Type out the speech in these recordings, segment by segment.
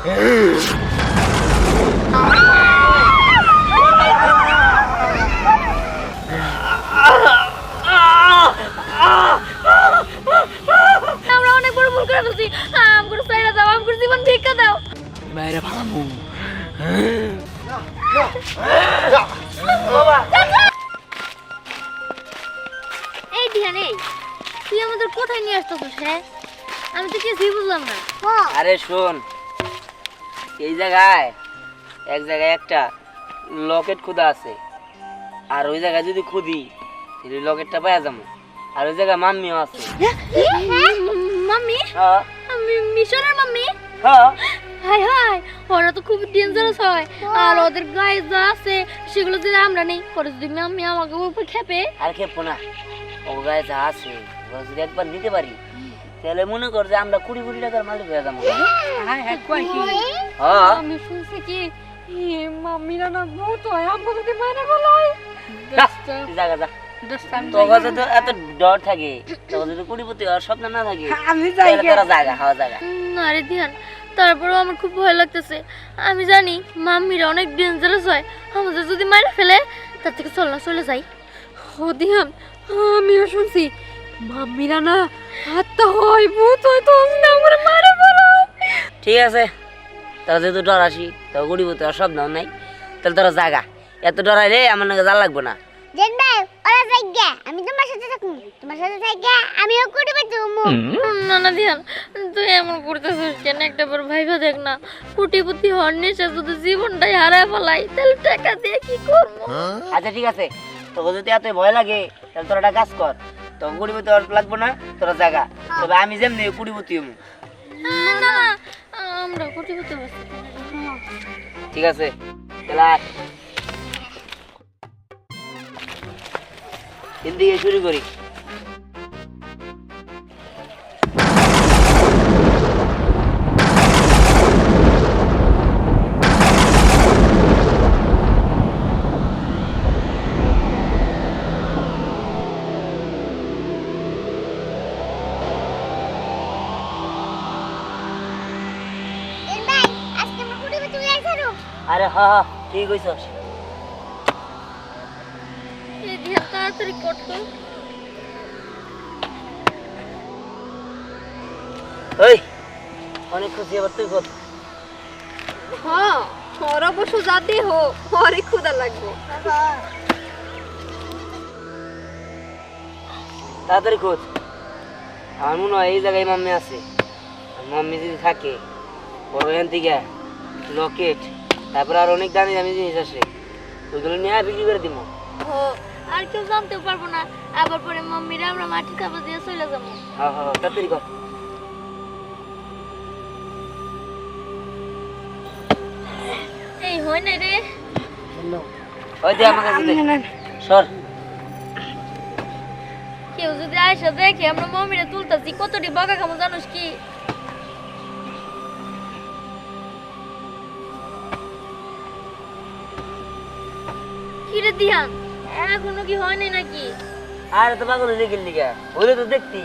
আমরা অনেক বড় ভুল করে ফেলছি। আমগুলো সাইরা দাও, আমগুলো জীবন ভিক্ষা দাও। বাইরে ভাঙামু। এই ধ্যান, এই তুই আমাদের কোথায় নিয়ে আসতেছিস? হ্যাঁ, আমি তো কিছুই বুঝলাম না। আরে শোন, এই জায়গায় এক জায়গায় একটা লকেট খুদা আছে, আর ওই জায়গায় যদি খুদি তাহলে লকেটটা পাওয়া যাবো। আর ওই জায়গায় মাম্মিও আছে। মাম্মি? হ্যাঁ আমি মিশনের মাম্মি? হ্যাঁ। হাই হাই, ওরা তো খুব ডেঞ্জারাস হয়। আর ওদের গায়ে যা আছে সেগুলো যদি আমরা নেই, পরে যদি মাম্মি আমাকে উপর খেপে। আর খেপো না, ও গায়ে যা আছে ওরা যদি একবার নিতে পারি তাহলে মনে কর যে আমরা 20 কোটি টাকার মালিক হয়ে যাবো। হ্যাঁ, আমি শুনছি কি মাম্মিরা না ভূত হয়, আমাকে যদি মারা ফেলায়। জায়গা যা তোর তো এত ডর থাকে, তোর যদি কোটিপতি হওয়ার স্বপ্ন না থাকে আমি যাই তোরা জায়গা হাওয়া জায়গা। আরে ধ্যান, তারপরেও আমার খুব ভয় লাগতেছে। আমি জানি মাম্মিরা অনেক ডেঞ্জারাস হয়, আমাদের যদি মারা ফেলে তার থেকে চল না চলে যাই। ও দিহান, আমিও শুনছি মাম্মিরা না আত্মা হয়, ভূত হয়, তো আমরা মারা ফেলায়। ঠিক আছে, তোরা যেহেতু ডর আসি তোর কোটিপতি হওয়ার স্বপ্ন নাই, তাহলে তোরা জায়গা। এত ডরাইলে আমার নাকি জাল লাগবো না। জেন ভাই ওরা যাইগা, আমি তোমার সাথে থাকবো, তোমার সাথে যাইগা আমিও কোটি পাচ্ছি। না না ধ্যান, তুই এমন করতেছিস কেন? একটা বার ভাইবা দেখ না, কোটিপতি হওয়ার নেশা যদি জীবনটাই হারায় ফেলাই তাহলে টাকা দিয়ে কি করবো? আচ্ছা ঠিক আছে, তোকে যদি এত ভয় লাগে তাহলে তোরা একটা কাজ কর, তোকে কোটিপতি হওয়ার লাগবো না, তোরা জায়গা। তবে আমি যেমনি কোটিপতি হবো। না না, আমরা কোটিপতি হচ্ছি। ঠিক আছে, তাহলে আয়। এদিকে শুরু করি। জেন ভাই আজকে আমরা কোটি পাচ্ছি উড়াই ছাড়ো। আরে হ্যাঁ হ্যাঁ, ঠিক হয়েছ। এই ধ্যান তাড়াতাড়ি করতো। ওই অনেক খুশি, এবার তুই কর। হ্যাঁ, ওর অবশ্য যাতে হোক, ওরই ক্ষুধা লাগবে। তাড়াতাড়ি খোঁজ। আমার মনে হয় এই জায়গায় মাম্মি আছে। আর মাম্মি যদি থাকে বড় এখান থেকে লকেট, তারপরে আর অনেক দামি দামি জিনিস আসে, ওইগুলো নিয়ে বিক্রি করে দিব। ও, আর কেউ জানতেও পারবো না। আবার পরে মাম্মিরা আমরা মাটি খাবো দিয়ে চলে যাবো। হ্যাঁ হ্যাঁ, তাড়াতাড়ি কর। এই হয় না রে। ওই দে আমার কাছে দে। সর। কেউ যদি আয়সা দেখে আমরা মাম্মিরা তুলতাছি, কতটি বকা খাবো জানোস কি? কিরে দিহান, এখনো কি হয়নি নাকি? আর তো পাগল হয়ে গেলি গা, হইলে তো দেখতি।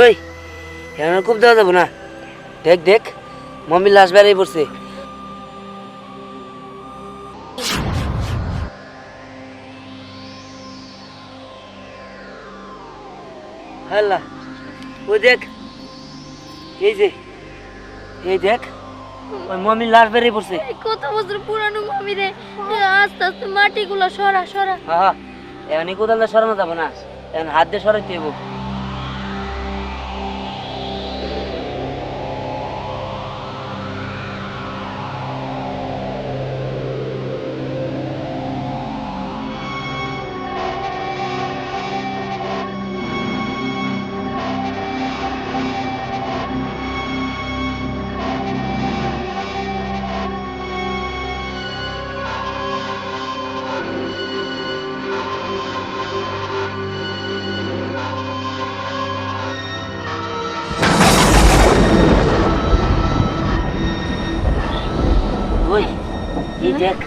ওই এখন খুব দেওয়া যাবো না। দেখ দেখ, মম্মির লাশ বেড়াই পড়ছে। আল্লাহ, ওই দেখ, এই যে, এই দেখ, ওই মম্মির লাশ বেড়াই পড়ছে। এই কত বছর পুরানো মামি রে, আস্তে আস্তে মাটিগুলো সরা সরা। হ্যাঁ, এখন কোদালটা সরানো যাবো না, এখন হাত দিয়ে সরাইতে হইব। ওই এই দেখ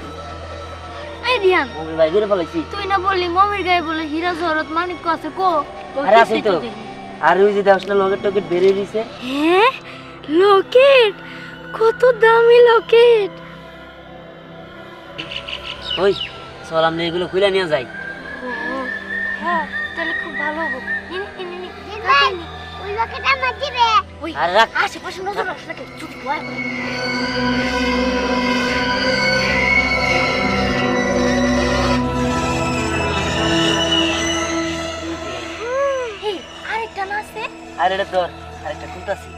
এই রিয়ান মমির ভাই ঘুরে ফেলাইছি তুই না বললি মমির গায়ে বলে হীরা জহরত মানিক্য আছে কো আরে আসি তো আর ওই যে দেখছ না লকেট টকেট বেরিয়ে দিছে হ্যাঁ লকেট কত দামি লকেট ওই চল আমরা এগুলো খুলে নিয়ে যাই হ্যাঁ তাহলে খুব ভালো হবে নে ভাই ওই লকেটটা আমার দিবে ওই আর রাখ আশেপাশে নজর রাখ নাকি চুপ কর এই আরেকটা না আছে আর এটা তোর আরেকটা খুলতাছি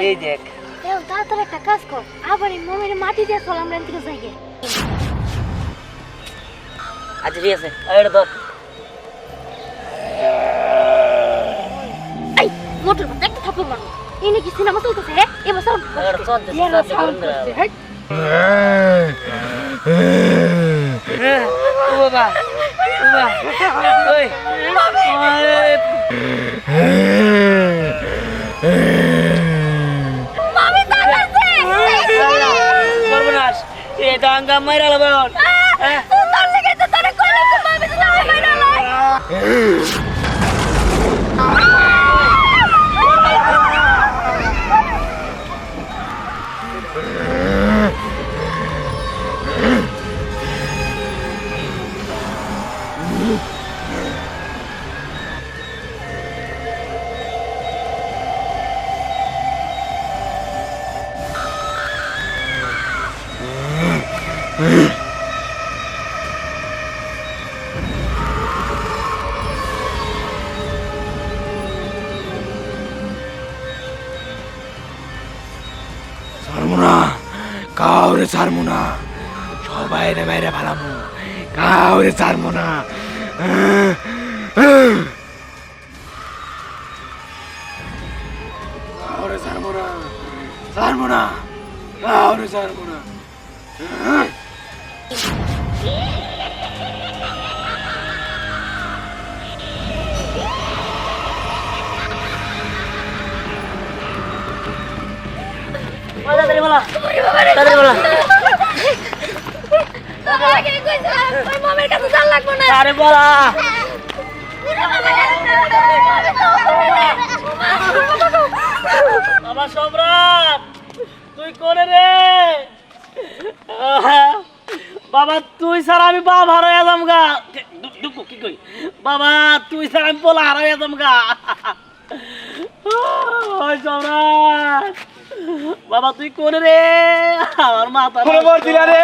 এই দেখ এও তাড়াতাড়ি একটা কাজ কর আবার এই মমির মাটি দিয়ে চল আমরা এদিকে যাই গে আচ্ছা ঠিক আছে আর এটা ধর এই মোটর বাদ একটা থাপ্পড় মারো এনে কি সিনেমা চলতেছে হ্যাঁ এবার চল আর চল দে এরা সাউন্ড করছে হ্যাঁ ও বাবা ওই মামি তাকাচ্ছে সর্বনাশ এটা আঙ্গা মাইরা লবণ তোর লেগে তো তোরে কইলো যে মামি তো তারে মাইরা লাই ছাড়মুনা কাউরে ছাড়মুনা সবাই রে বাইরে ভালামু কাউরে ছাড়মুনা কাউরে ছাড়মুনা ছাড়মুনা কাউরে ছাড়মুনা তাড়াতাড়ি বলা তাড়াতাড়ি বলা আগে কইছিলাম ওই মামির কাছে যাওয়া লাগবে না আরে বলা বাবা সম্রাট তুই কোনে রে বাবা তুই স্যার আমি বাপ হারাই যাম গা দুঃখ কি কই বাবা তুই স্যার আমি পোলা হারাই যাম গা ওই সম্রাট বাবা তুই কোনে রে আমার মাথা খবর দিলা রে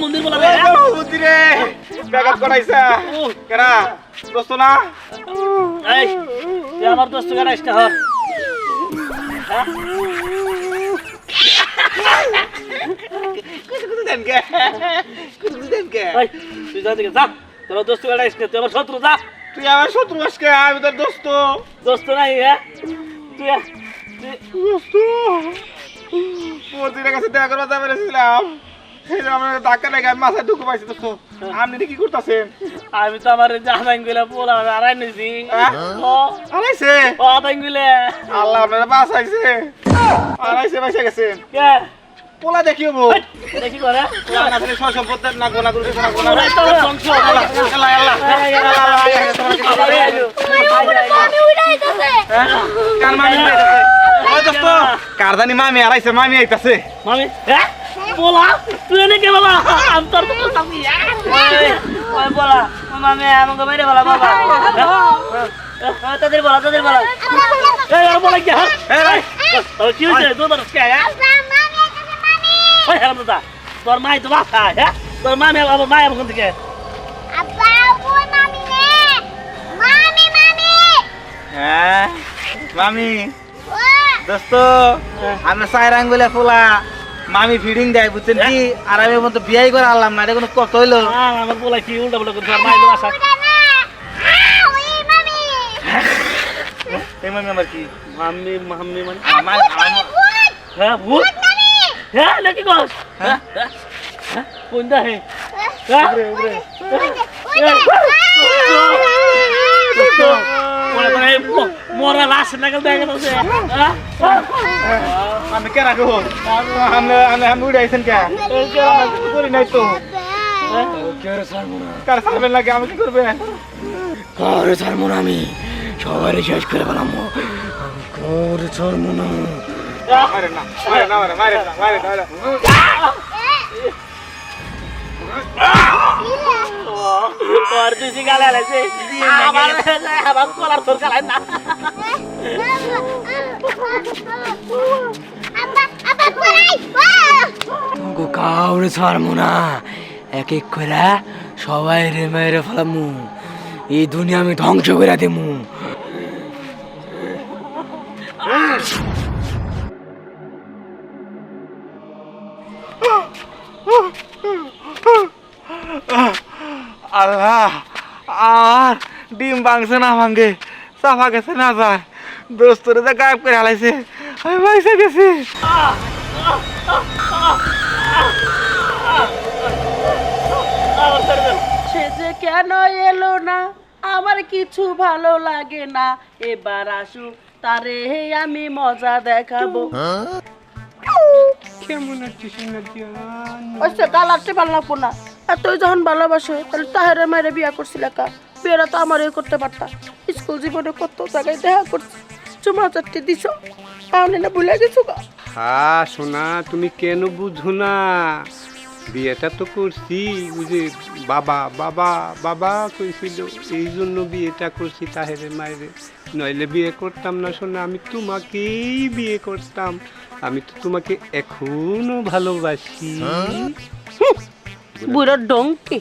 মন্দির বলা রে বুদ্ধি রে ব্যাকআপ করাইছা কেনা দোস্ত না এই তুই আমার দোস্ত গাড়াইস না হর কুতু দেন কে এই তুই যা দিকে যা তোর দোস্ত গাড়াইস না তুই আমার শত্রু যা তুই আমার শত্রু আজকে আমি তোর দোস্ত দোস্ত নাই হ্যাঁ তুই দোস্ত বুদ্ধির কাছে দেখা করবা যাবে রেছিলাম সেই জন্য আমার ধাক্কা লেগে আমি মাথায় ঢুকে পাইছি দোস্ত আপনি কি করতেছেন আমি তো আমার জামাই গুলা পোলা আড়াই নিছি আড়াইছে আড়াই গুলা আল্লাহ আপনারা বাঁচাইছে আড়াইছে বাঁচা গেছেন কে পোলা দেখিও বউ দেখি করে পোলা না থাকলে সব সম্পদ না গোনা করতে না গোনা ওরাই তো বংশ আল্লাহ আল্লাহ মামি উড়ে আইতাছে কার মামি আইতাছে ওই দোস্ত কার জানি মামি আড়াইছে মামি আইতাছে মামি হ্যাঁ পোলা তুই এনে কে বাবা আমি তোর তো সামনে ওই পোলা মামি আমাকে মেরে বলা বাবা তাদের বলা এই আর বলা কি হ্যাঁ এই কি হইছে দুবার কে হ্যাঁ ওই হ্যাঁ দাদা তোর মাই তো বাসা হ্যাঁ তোর মামি আমার মায়ের কোন থেকে আব্বা ওই মামি রে মামি হ্যাঁ মামি ও দোস্ত আমরা চার আঙ্গুলে পোলা মামি ফিডিং দেয় বুঝছেন কি আর আমি মতো বিয়াই করে আনলাম না এটা কোনো কষ্ট হইলো আমার পোলা কি উল্টা পুল্টা করছে আর মাই তো বাসা ওই মামি এই মামি আমার কি মাম্মি মানে আমার হ্যাঁ ভূত হ্যাঁ নাকি কস হ্যাঁ কোন দা হে হ্যাঁ মরা লাশ নাকি দেখা যাচ্ছে আমি কে রাখবো আমি উড়াইছেন কে করি নাই তো কার সারবেন লাগে আমি কি করবে কারে ছাড়বো না আমি সবারই শেষ করে পেলাম কারে ছাড়বো না মারে না মারে না মারে মারে না মারে না और दूसरी गाल है ऐसे हमारे कॉलर थोड़ का ना तुमको काउरे ছাড়মু না এক এক করে সবাই রে মেরে ফেলামু এই দুনিয়া আমি ধ্বংস করে দেমু আল্লাহ আর ডিম ভাঙছে না ভাঙে চাপা গেছে না যায় দোস্তরে যা গায়েব করে হালাইছে আমি পয়সা গেছি সে যে কেন এলো না আমার কিছু ভালো লাগে না এবার আসুক তারে আমি মজা দেখাবো কেমন আছিস ওই সে গাল আটতে ভালো লাগবো না আর তুই যখন ভালোবাসো তাহলে তাহারে মায়ের বিয়া করছিল একা বিয়েরা তো আমার করতে পারতা স্কুল জীবনে কত জায়গায় দেখা করছি চুমা চারটে দিছ তাহলে না ভুলে গেছো গা হ্যাঁ সোনা তুমি কেন বুঝো না বিয়েটা তো করছি বুঝে বাবা বাবা বাবা কইছিল এই জন্য বিয়েটা করছি তাহেরে মায়েরে নইলে বিয়ে করতাম না সোনা আমি তোমাকেই বিয়ে করতাম আমি তো তোমাকে এখনো ভালোবাসি বুড়ো ডঙ্কি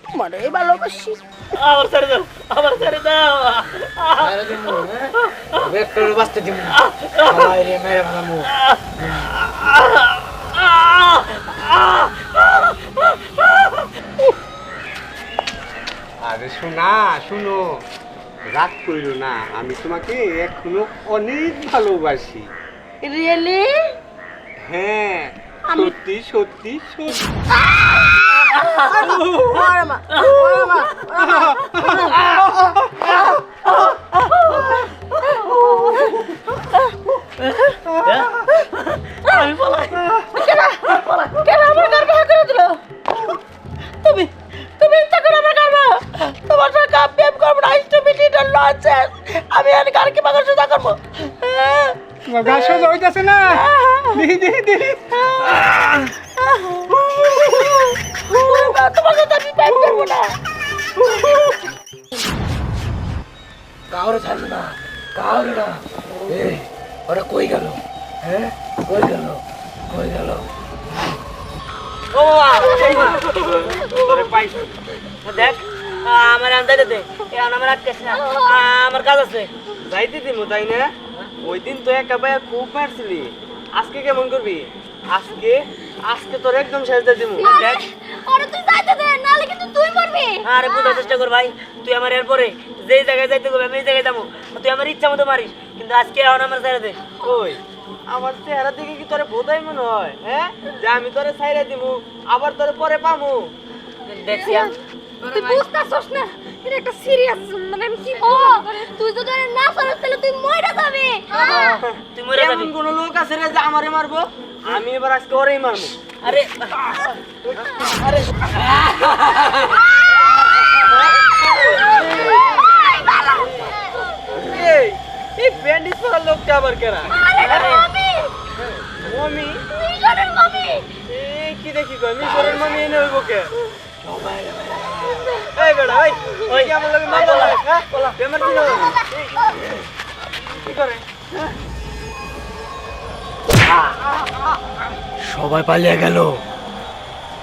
তোমারে ভালোবাসি আবার ছেড়ে দাও ভেক্টর বাঁচতে দিব রে মেরে ফেলামু আরে সোনা শুনো রাগ করিল না আমি তোমাকে এখনো অনেক ভালোবাসি রিয়েলি হ্যাঁ সত্যি সত্যি সত্যি আমি বলাই কেন আমার গর্ব করে দিল তুমি তুমি ইচ্ছা করে আমার গর্ব তোমার সঙ্গে প্রেম করবো না স্টুপিড লঞ্চেস আমি আর কার কি বাগার সোজা করবো গাছ সোজা হইতাছে না দেখি দেখি দেখি তোমার সাথে আমি প্রেম করবো না কাউরে ছাড়বে না কাউরে না এই ওরা কই গেল হ্যাঁ কই গেল ও তোরে পাইছ দেখ আমার আন্দাজে দে এখন আমার আটকাস না আমার কাজ আছে যাইতে দিমু তাই না ওই দিন তো একা ভাইয়া খুব মারছিলি আজকে কেমন করবি আজকে তোর একদম শেষ দিয়ে দিমু দেখ ওরে তুই যাইতে দে নালে কিন্তু তুই মরবি আরে বুঝার চেষ্টা কর ভাই তুই আমার এরপরে যেই জায়গায় যাইতে গেলে আমি এই জায়গায় যাবো তুই আমার ইচ্ছা মতো মারিস কিন্তু আজকে এখন আমার ছেড়ে দে ওই আমার চেহারা দেখে কি তোরে বোধাই মনে হয় হ্যাঁ যে আমি তোরে ছাইরা দিমু আবার তোরে পরে পামু দেখছি তুই বুঝতাছস না এটা একটা সিরিয়াস মানে আমি কি ও তুই যদি না পারস তাহলে তুই মইরা যাবি তুই মরে যাবি এমন কোন লোক আছে রে যে আমারে মারবো আমি এবার আজকে ওরেই মারবো আরে এই ব্যান্ডেজ পরা লোকটা আবার কেরা আরে মমি মিশরের মমি এই কি দেখি গো মিশরের মমি এনে হইব কে এই বেড়া ওই কি আমার লগে মারলো হ্যাঁ বলা বেমার কি হলো কি করে সবাই পালিয়ে গেল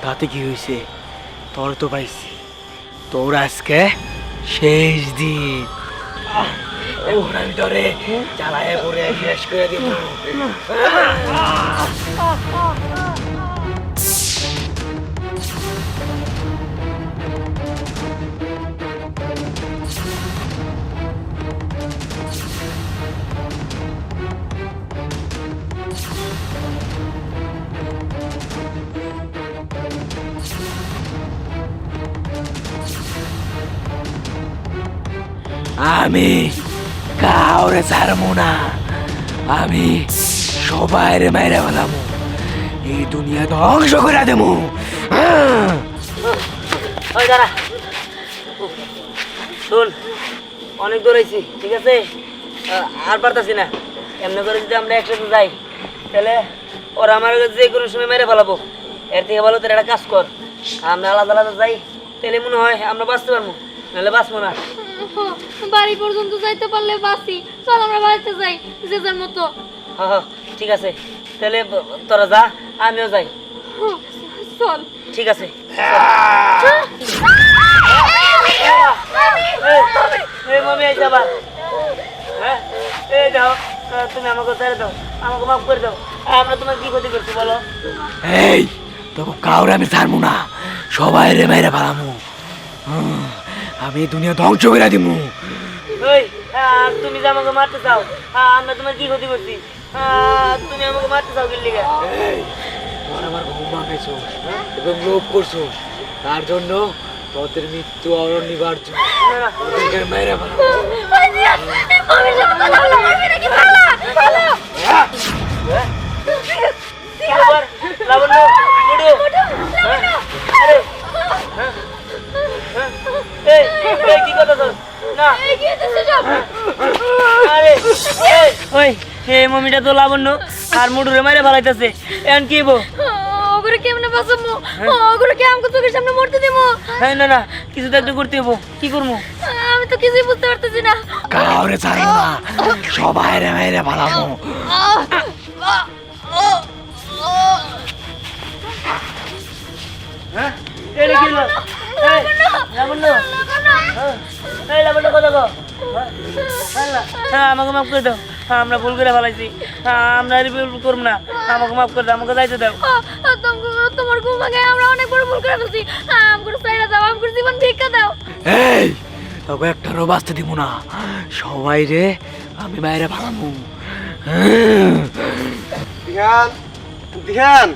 তাতে কি হয়েছে তোর তো পাইছি তোর আজকে শেষ দিন আমি তোরে চালায় পরে শেষ করে দিব আমি কাউরে ছাড়বো না, আমি সবাইরে মাইরা ফেলামু, এই দুনিয়া ধ্বংস করে দেবো। ওই দাঁড়া, শোন, অনেক দৌড়াইছি, ঠিক আছে? আর পারতাছি না। এমনি করে যদি আমরা একসাথে যাই তাহলে ওরা আমার যে কোনো সময় মেরে ফেলাবো। এর থেকে ভালো তোর একটা কাজ কর, আমরা আলাদা আলাদা যাই, তাহলে মনে হয় আমরা বাঁচতে পারবো, নাহলে বাঁচবো না। বাড়ি পর্যন্ত যাইতে পারলে বাঁচি। চল আমরা বাড়িতে যাই, যে যার মতো। হ্যাঁ হ্যাঁ, ঠিক আছে, তাহলে তোরা যা, আমিও যাই। চল। ঠিক আছে। এই মমি আইসা আবার। হ্যাঁ, এই দাও, তুমি আমাকে ছেড়ে দাও, আমাকে মাফ করে দাও। আমরা তোমার কি ক্ষতি করছি বলো? এই তোকে কাউরে আমি ছাড়বো না, সবাই রে মাইরা ফেলামু, আমি এই দুনিয়া ধ্বংস করে দিমু। ওই, তুমি যে আমাকে মারতে চাও, আমরা তোমার কি ক্ষতি করছি? তুমি আমাকে মারতে চাও কি লিগা? আমার ঘুম ভাঙাইছোস এবং লোভ করছোস, তার জন্য তোদের মৃত্যু অনিবার্য। তোদেরকে মাইরা ফেলামু। আবার লাবণ্য, উঠো। আরে, এই, এই কি কথা তোর? না, আরে, ওই, এই মমিটা তো লাবণ্য আর মুডুরে মাইরে ফেলাইতেছে, এখন কি বো? ওগুলো কেমনে বাঁচাবো? ওগুলো কি আমাকে চোখের সামনে মরতে দিব? হ্যাঁ, না না, কিছু তো একটা করতে হবো, কি করবো? আমি তো কিছুই বুঝতে পারতেছি না। কাউরে ছাড়বো না, সবাই রে মাইরা ফেলামু। হ্যাঁ, এই কি হলো? এই, লাবণ্য, এই লাবণ্য কথা কও। হ্যাঁ, আমাকে মাফ করে দাও, আমরা ভুল করে ফেলাইছি, আমরা আর ভুল করবো না, আমাকে মাফ করে দাও, আমাকে যাইতে দাও। তোমার ঘুম ভাঙে আমরা অনেক বড় ভুল করে ফেলছি। আমাকে সাইরা দাও, আমাকে জীবন ভিক্ষা দাও। এই তোকে একটারও বাঁচতে দিব না, সবাই রে আমি মাইরা ফেলামু। ধ্যান ধ্যান,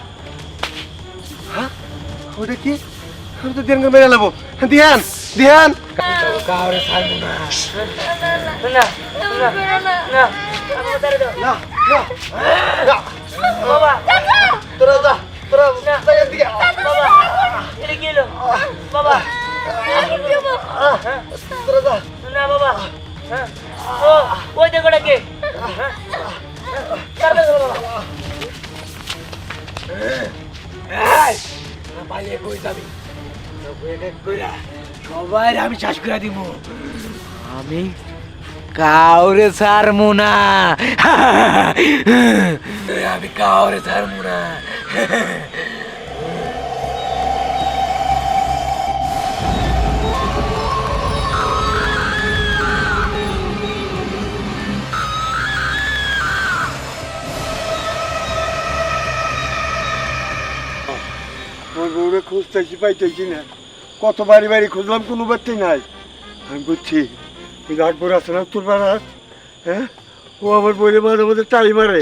হ্যাঁ ওটা কি? আমি তো ধ্যানকে মেরে নেবো। ধ্যান ধ্যান, কাউরে ছাড়বো না। না, না, না, আমাকে ছেড়ে দাও। না না না, বাবা, তোরা যা, তোরা জায়গা দিকে। বাবা, এটা কি হলো? বাবা, তোরা যা। না বাবা, হ্যাঁ, ও, ওই দেখো ওটা কে? হ্যাঁ, তাড়াতাড়ি চলো বাবা। এই, তোরা পালিয়ে কই যাবি? তোকে এক এক কইরা সবাই আমি চাষ করে দিব, আমি কাউরে ছাড়বো না, আমি কাউরে ছাড়বো না। তোর বউরে খুঁজতেছি, পাইতেছি না, কত বাড়ি বাড়ি খুঁজলাম, কোনো বাড়তেই নাই। আমি বুঝছি রাগবর আছে না তোর পাড়ার, হ্যাঁ, ও আমার বইরে মাঝে মাঝে টাই মারে,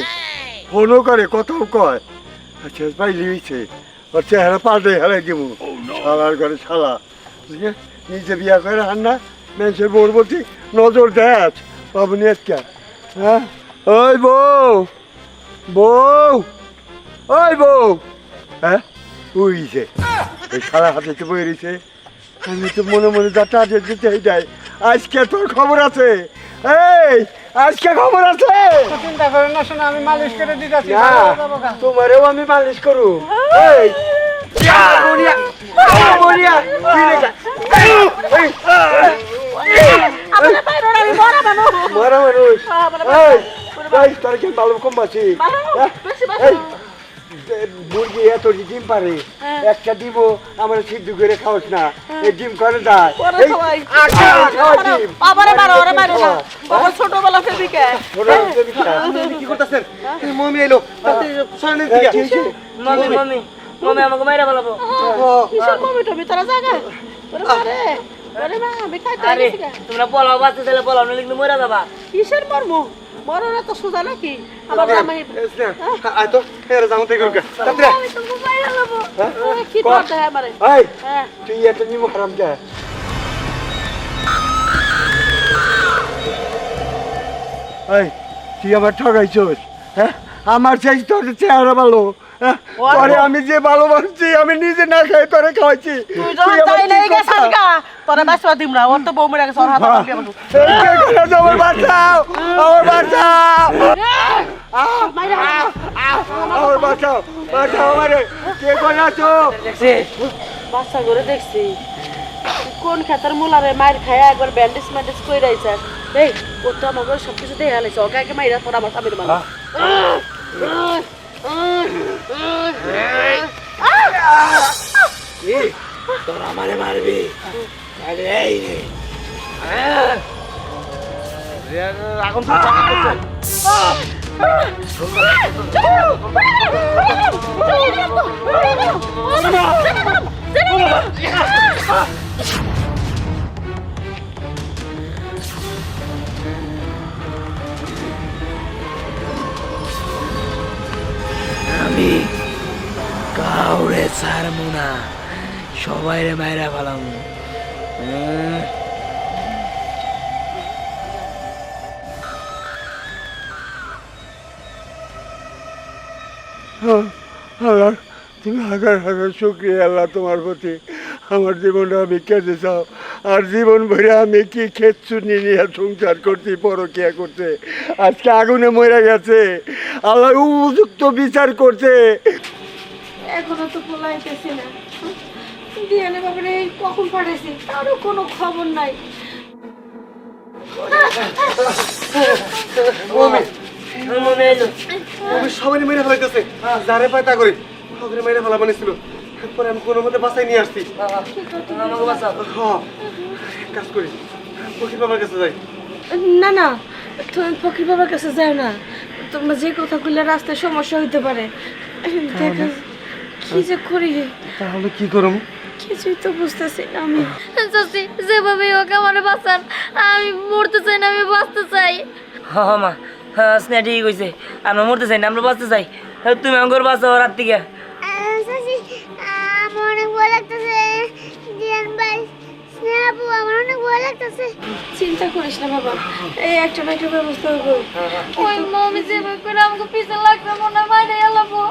ফোনও করে, কথাও কয়। আচ্ছা পাইলি হয়েছে, ওর চেহারা পাল্টে হেলাই দিব, শালার ঘরে শালা, বুঝলি? নিজে বিয়া করে হান্না মানুষের বউর বলছি নজর দেখ বাবু নিয়ে, হ্যাঁ? ওই বউ, বউ, ওই বউ, হ্যাঁ উইছে এই সারা হাতে তো বই রয়েছে। আমি তো মনে মনে যা টার্গেট দিতে এইটাই, আজকে তোর খবর আছে, এই আজকে খবর আছে। চিন্তা করেন না, শোনো আমি মালিশ করে দিতেছি। না, তোমারেও আমি মালিশ করু। এই বনিয়া, বনিয়া, কি রে? মরা মানুষ, এই তোর কি ভালো কম বাঁচি? মুরগি এত ডিম পারে, একটা ডিম আমার সিদ্ধ করে খাওয়াস না, এই ডিম করে যায় ছোটবেলা ফেবিকে কি করতেছেন? মমি এলো, মমি, মমি, মমি আমাকে মাইরা ফেলাবো। কিসের কমি টমি তারা জায়গায় ওরে মারে, ওরে মা আমি খাইতে আরে, গেছি গা। তোমরা পলাও বাঁচতে চাইলে পলাও, নইলে কিন্তু মরে যাবা। কিসের মর্ম? মরনা তো সোজা নাকি? আমার জামাই আয় তো এর যাও থেকে আমি তো মোবাইল নেবো। কি করতে হয় আমারে? এই হ্যাঁ তুই এত নিমো হারাম যা। ওই তুই আমার ঠকাইছস, হ্যাঁ? আমার সেই তোর চেহারা ভালো, হ্যাঁ? তোরে আমি যে ভালোবাসছি আমি নিজে না খাই তোরে খাওয়াইছি। তুই যখন চাই নাই গেছাস গা তোরে বাঁচবা দিম না, ওর তো বউ মেরে গেছে, ওর হাত ভাঙবি আমাকে। এই কে করে আমার বাঁচাও, আমার বাঁচাও, আমার বাঁচাও, বাঁচাও আমারে, কে করে আছো? বাচ্চা করে দেখছি কোন খেতার মুলারে মায়ের খায় একবার ব্যান্ডেজ ম্যান্ডেজ করে রাইছে। এই ও তো আমাকে সব কিছু দেখে হালাইছে, ওকে আগে মাইরা তোর আমার স্বামীর মালা। তোরা আমারে মারবি, আরে এই রে আগুন তো চাকাচ্ছে। আমি কাউরে ছাড়বো না, সবাই রে মাইরা ফেলাম। আল্লাহ তুমি হাজার হাজার শুক্রিয়া আল্লাহ তোমার প্রতি। আমার জীবনটা আমি কেটে চাও, আর জীবন ভরে আমি কি খেতছুনি নিয়ে সংসার করছি, পরকিয়া করছে, আজকে আগুনে মরে গেছে। আল্লাহ উপযুক্ত বিচার করছে। এখনো তো পোলাইতেছি না। দিয়ানে বাবারে কখন পাঠাইছি তারও কোনো খবর নাই। সবাই মেরে ফেলাইতেছে, যারে পায় তা করি ওখানে মেরে ফেলা বানিয়েছিল, পরে আমি কোনো মতে বাসায় নিয়ে আসছি। আমাকে বাঁচাও। কাজ করি, ফকির বাবার কাছে যাই। না না, তুমি ফকির বাবার কাছে যাও না, তোমার যে কথাগুলো রাস্তায় সমস্যা হইতে পারে। দেখো কি যে করি, তাহলে কি করম? কিছুই তো বুঝতেছি না আমি। চাচি যেভাবে ওকে আমার বাঁচান, আমি মরতে চাই না, আমি বাঁচতে চাই। হ্যাঁ মা, হ্যাঁ স্নেহা ঠিকই কইছে, আমরা মরতে চাই না, আমরা বাঁচতে চাই। তুমি আমার বাঁচাও রাত থেকে। চাচি আমার অনেক ভয় লাগতেছে, জিয়ান ভাই স্নেহাপু আমার অনেক ভয় লাগতেছে। চিন্তা করিস না বাবা, এই একটা না একটা ব্যবস্থা হবে। ওই মমি যেভাবে করে আমাকে পিছে লাগবে মনে হয় মাইরে এলাবো।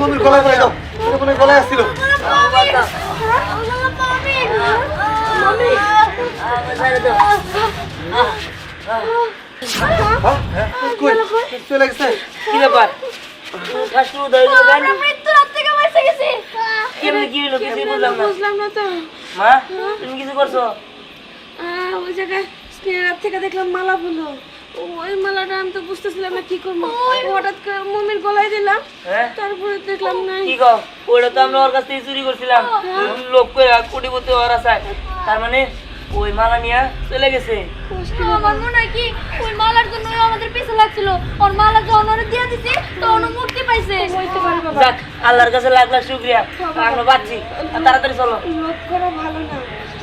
মমির গলায় পড়ে দাও, মনে গলায় আসছিল। চলে গেছে। কি ব্যাপার? ফার্স্ট উদয় মৃত্যুর হাত থেকে বেঁচে গেছি। কেমনে কি হলো কিছু বুঝলাম না। বুঝলাম না তো। মা তুমি কিছু করছো? ওই জায়গায় স্ক্রিনের থেকে দেখলাম মালা বললো, ওই মালাটা আমি তো বুঝতেছিলাম না কি করবো, হঠাৎ করে মমির গলায় দিলাম, হ্যাঁ তারপরে দেখলাম নাই। কি কও? ওটা তো আমরা ওর কাছ থেকে চুরি করছিলাম, লোক করে কোটিপতি হওয়ার আশায়। তার মানে ওই মালা নিয়ে চলে গেছে। আমার মনে হয় কি ওই মালার জন্য আমাদের পিছে লাগছিল, ওর মালা যখন ওরে দিয়ে দিছি তখন ও মুক্তি পাইছে। হইতে পারে বাবা, যাক আল্লাহর কাছে লাখ লাখ শুকরিয়া, আমরা বাঁচছি। তাড়াতাড়ি চলো। লোক করা ভালো না,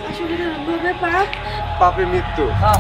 আসলে লোভে পাপ। পাপে মৃত্যু। হ্যাঁ